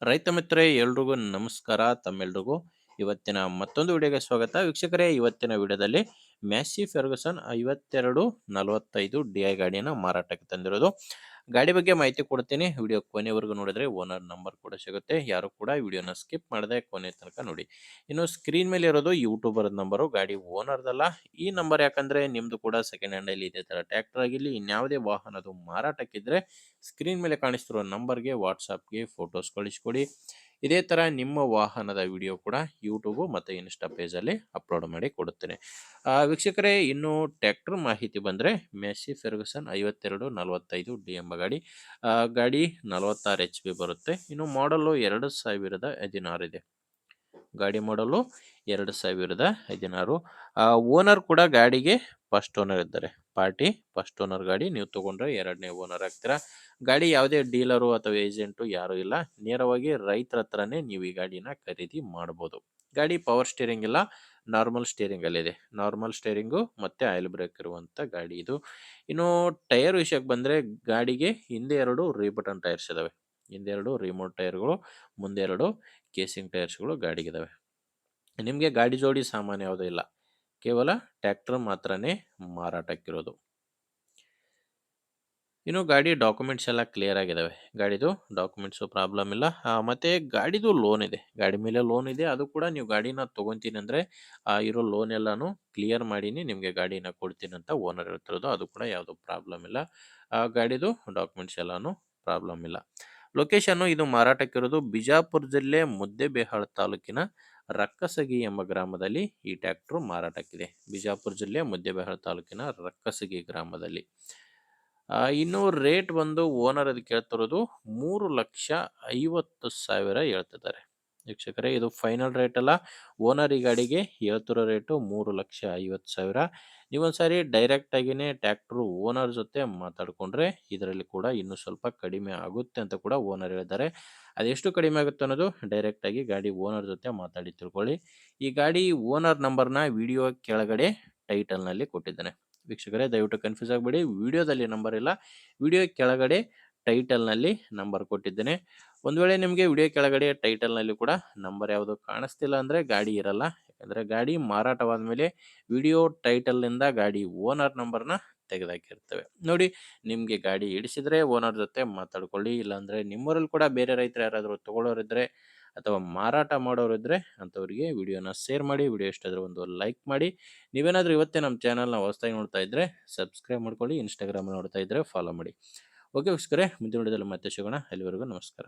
ರೈತ ಮಿತ್ರರೇ ಎಲ್ರಿಗೂ ನಮಸ್ಕಾರ. ತಮ್ಮೆಲ್ರಿಗೂ ಇವತ್ತಿನ ಮತ್ತೊಂದು ವಿಡಿಯೋಗೆ ಸ್ವಾಗತ. ವೀಕ್ಷಕರೇ, ಇವತ್ತಿನ ವಿಡಿಯೋದಲ್ಲಿ ಮ್ಯಾಸಿ ಫೆರ್ಗುಸನ್ 5245 DI ಗಾಡಿಯನ್ನು ಮಾರಾಟಕ್ಕೆ ತಂದಿರೋದು. ಗಾಡಿ ಬಗ್ಗೆ ಮಾಹಿತಿ ಕೊಡ್ತೀನಿ. ವಿಡಿಯೋ ಕೊನೆವರೆಗೂ ನೋಡಿದ್ರೆ ಓನರ್ ನಂಬರ್ ಕೂಡ ಸಿಗುತ್ತೆ. ಯಾರು ಕೂಡ ವಿಡಿಯೋನ ಸ್ಕಿಪ್ ಮಾಡದೆ ಕೊನೆ ತನಕ ನೋಡಿ. ಇನ್ನು ಸ್ಕ್ರೀನ್ ಮೇಲೆ ಇರೋದು ಯೂಟ್ಯೂಬರ್ ನಂಬರು, ಗಾಡಿ ಓನರ್ದಲ್ಲ. ಈ ನಂಬರ್ ಯಾಕಂದ್ರೆ ನಿಮ್ದು ಕೂಡ ಸೆಕೆಂಡ್ ಹ್ಯಾಂಡ್ ಅಲ್ಲಿ ಇದೇ ತರ ಟ್ರ್ಯಾಕ್ಟರ್ ಆಗಿರ್ಲಿ ಇನ್ಯಾವುದೇ ವಾಹನದು ಮಾರಾಟಕ್ಕಿದ್ರೆ ಸ್ಕ್ರೀನ್ ಮೇಲೆ ಕಾಣಿಸ್ತಿರೋ ನಂಬರ್ಗೆ ವಾಟ್ಸಾಪ್ಗೆ ಫೋಟೋಸ್ ಕಳಿಸ್ಕೊಡಿ. ಇದೇ ತರ ನಿಮ್ಮ ವಾಹನದ ವಿಡಿಯೋ ಕೂಡ ಯೂಟ್ಯೂಬ್ ಮತ್ತು ಇನ್ಸ್ಟಾ ಪೇಜಲ್ಲಿ ಅಪ್ಲೋಡ್ ಮಾಡಿ ಕೊಡುತ್ತೇನೆ. ವೀಕ್ಷಕರೇ, ಇನ್ನು ಟ್ರ್ಯಾಕ್ಟರ್ ಮಾಹಿತಿ ಬಂದರೆ ಮೆಸ್ಸಿ ಫೆರ್ಗುಸನ್ 5245 ಎಂಬ ಗಾಡಿ. ಗಾಡಿ 46 HP ಬರುತ್ತೆ. ಇನ್ನು ಮಾಡಲು 2016 ಇದೆ. ಗಾಡಿ ಮಾಡಲು 2016. ಓನರ್ ಕೂಡ ಗಾಡಿಗೆ ಫಸ್ಟ್ ಓನರ್ ಇದ್ದಾರೆ. ಪಾರ್ಟಿ ಫಸ್ಟ್ ಓನರ್ ಗಾಡಿ. ನೀವು ತಗೊಂಡ್ರೆ ಎರಡನೇ ಓನರ್ ಆಗ್ತೀರಾ. ಗಾಡಿ ಯಾವುದೇ ಡೀಲರು ಅಥವಾ ಏಜೆಂಟು ಯಾರು ಇಲ್ಲ, ನೇರವಾಗಿ ರೈತರ ಹತ್ರನೇ ನೀವು ಈ ಗಾಡಿನ ಖರೀದಿ ಮಾಡಬಹುದು. ಗಾಡಿ ಪವರ್ ಸ್ಟೀರಿಂಗ್ ಇಲ್ಲ, ನಾರ್ಮಲ್ ಸ್ಟೀರಿಂಗ್ ಅಲ್ಲಿದೆ. ನಾರ್ಮಲ್ ಸ್ಟೀರಿಂಗು ಮತ್ತೆ ಆಯಿಲ್ ಬ್ರೇಕ್ ಇರುವಂತ ಗಾಡಿ ಇದು. ಇನ್ನು ಟೈರ್ ವಿಷಯಕ್ಕೆ ಬಂದ್ರೆ ಗಾಡಿಗೆ ಹಿಂದೆ 2 ರೀಬಟನ್ ಟೈರ್ಸ್ ಇದಾವೆ. ಹಿಂದೆ 2 ರಿಮೋಟ್ ಟೈರ್ಗಳು, ಮುಂದೆ 2 ಕೇಸಿಂಗ್ ಟೈರ್ಸ್ಗಳು ಗಾಡಿಗಿದಾವೆ. ನಿಮಗೆ ಗಾಡಿ ಜೋಡಿ ಸಾಮಾನು ಯಾವುದೂ ಇಲ್ಲ, ಕೇವಲ ಟ್ರ್ಯಾಕ್ಟರ್ ಮಾತ್ರನೇ ಮಾರಾಟಕ್ಕಿರೋದು. ಇನ್ನು ಗಾಡಿ ಡಾಕ್ಯುಮೆಂಟ್ಸ್ ಎಲ್ಲ ಕ್ಲಿಯರ್ ಆಗಿದಾವೆ. ಗಾಡಿದು ಡಾಕ್ಯುಮೆಂಟ್ಸು ಪ್ರಾಬ್ಲಮ್ ಇಲ್ಲ. ಮತ್ತೆ ಗಾಡಿದು ಲೋನ್ ಇದೆ, ಗಾಡಿ ಮೇಲೆ ಲೋನ್ ಇದೆ. ಅದು ಕೂಡ ನೀವು ಗಾಡಿನ ತೊಗೊಂತೀನಿ ಅಂದರೆ ಇರೋ ಲೋನ್ ಎಲ್ಲಾನು ಕ್ಲಿಯರ್ ಮಾಡೀನಿ ನಿಮಗೆ ಗಾಡಿನ ಕೊಡ್ತೀನಿ ಅಂತ ಓನರ್ ಹೇಳ್ತಿರೋದು. ಅದು ಕೂಡ ಯಾವುದೂ ಪ್ರಾಬ್ಲಮ್ ಇಲ್ಲ. ಗಾಡಿದು ಡಾಕ್ಯುಮೆಂಟ್ಸ್ ಎಲ್ಲಾನು ಪ್ರಾಬ್ಲಮ್ ಇಲ್ಲ. ಲೊಕೇಶನ್ನು ಇದು ಮಾರಾಟಕ್ಕಿರೋದು ಬಿಜಾಪುರ ಜಿಲ್ಲೆ ಮುದ್ದೇಬೇಹಾಳ್ ತಾಲೂಕಿನ ರಕ್ಕಸಗಿ ಎಂಬ ಗ್ರಾಮದಲ್ಲಿ ಈ ಟ್ರ್ಯಾಕ್ಟರ್ ಮಾರಾಟಕ್ಕಿದೆ. ಬಿಜಾಪುರ ಜಿಲ್ಲೆ ಮುದ್ದೇಬೇಹಾಳ್ ತಾಲೂಕಿನ ರಕ್ಕಸಗಿ ಗ್ರಾಮದಲ್ಲಿ. ಇನ್ನು ರೇಟ್ ಬಂದು ಓನರ್ ಅದಕ್ಕೆ ಕೇಳ್ತಿರೋದು 3,50,000 ಹೇಳ್ತಿದ್ದಾರೆ. ವೀಕ್ಷಕರೇ, ಇದು ಫೈನಲ್ ರೇಟ್ ಅಲ್ಲ. ಓನರ್ ಈ ಗಾಡಿಗೆ ಹೇಳ್ತಿರೋ ರೇಟು 3,50,000. ನೀವೊಂದ್ಸಾರಿ ಡೈರೆಕ್ಟ್ ಆಗಿನೇ ಟ್ರ್ಯಾಕ್ಟರ್ ಓನರ್ ಜೊತೆ ಮಾತಾಡ್ಕೊಂಡ್ರೆ ಇದರಲ್ಲಿ ಕೂಡ ಇನ್ನೂ ಸ್ವಲ್ಪ ಕಡಿಮೆ ಆಗುತ್ತೆ ಅಂತ ಕೂಡ ಓನರ್ ಹೇಳಿದ್ದಾರೆ. ಅದೆಷ್ಟು ಕಡಿಮೆ ಆಗುತ್ತೆ ಅನ್ನೋದು ಡೈರೆಕ್ಟ್ ಆಗಿ ಗಾಡಿ ಓನರ್ ಜೊತೆ ಮಾತಾಡಿ ತಿಳ್ಕೊಳ್ಳಿ. ಈ ಗಾಡಿ ಓನರ್ ನಂಬರ್ನ ವಿಡಿಯೋ ಕೆಳಗಡೆ ಟೈಟಲ್ನಲ್ಲಿ ಕೊಟ್ಟಿದ್ದಾನೆ. ವೀಕ್ಷಕರೇ, ದಯವಿಟ್ಟು ಕನ್ಫ್ಯೂಸ್ ಆಗಬೇಡಿ. ವಿಡಿಯೋದಲ್ಲಿ ನಂಬರ್ ಇಲ್ಲ, ವಿಡಿಯೋ ಕೆಳಗಡೆ ಟೈಟಲ್ನಲ್ಲಿ ನಂಬರ್ ಕೊಟ್ಟಿದ್ದೇನೆ. ಒಂದು ವೇಳೆ ನಿಮಗೆ ವಿಡಿಯೋ ಕೆಳಗಡೆ ಟೈಟಲ್ನಲ್ಲಿ ಕೂಡ ನಂಬರ್ ಯಾವುದು ಕಾಣಿಸ್ತಿಲ್ಲ ಅಂದರೆ ಗಾಡಿ ಇರಲ್ಲ. ಯಾಕಂದರೆ ಗಾಡಿ ಮಾರಾಟವಾದ ಮೇಲೆ ವಿಡಿಯೋ ಟೈಟಲ್ನಿಂದ ಗಾಡಿ ಓನರ್ ನಂಬರ್ನ ತೆಗೆದಾಕಿರ್ತೇವೆ. ನೋಡಿ, ನಿಮಗೆ ಗಾಡಿ ಹಿಡಿಸಿದ್ರೆ ಓನರ್ ಜೊತೆ ಮಾತಾಡ್ಕೊಳ್ಳಿ. ಇಲ್ಲಾಂದರೆ ನಿಮ್ಮೂರಲ್ಲಿ ಕೂಡ ಬೇರೆ ರೈತರು ಯಾರಾದರೂ ತೊಗೊಳ್ಳೋರಿದ್ರೆ ಅಥವಾ ಮಾರಾಟ ಮಾಡೋರಿದ್ರೆ ಅಂಥವ್ರಿಗೆ ವಿಡಿಯೋನ ಶೇರ್ ಮಾಡಿ. ವಿಡಿಯೋ ಇಷ್ಟ ಆದರೆ ಒಂದು ಲೈಕ್ ಮಾಡಿ. ನೀವೇನಾದರೂ ಇವತ್ತೇ ನಮ್ಮ ಚಾನಲ್ನ ಹೊಸದಾಗಿ ನೋಡ್ತಾ ಇದ್ದರೆ ಸಬ್ಸ್ಕ್ರೈಬ್ ಮಾಡ್ಕೊಳ್ಳಿ. ಇನ್ಸ್ಟಾಗ್ರಾಮ್ ನೋಡ್ತಾ ಇದ್ದರೆ ಫಾಲೋ ಮಾಡಿ. ಓಕೆ ವೀಕ್ಷಕರೇ, ಮುಂದಿನ ವಿಡಿಯೋದಲ್ಲಿ ಮತ್ತೆ ಸಿಗೋಣ. ಅಲ್ಲಿವರೆಗೂ ನಮಸ್ಕಾರ.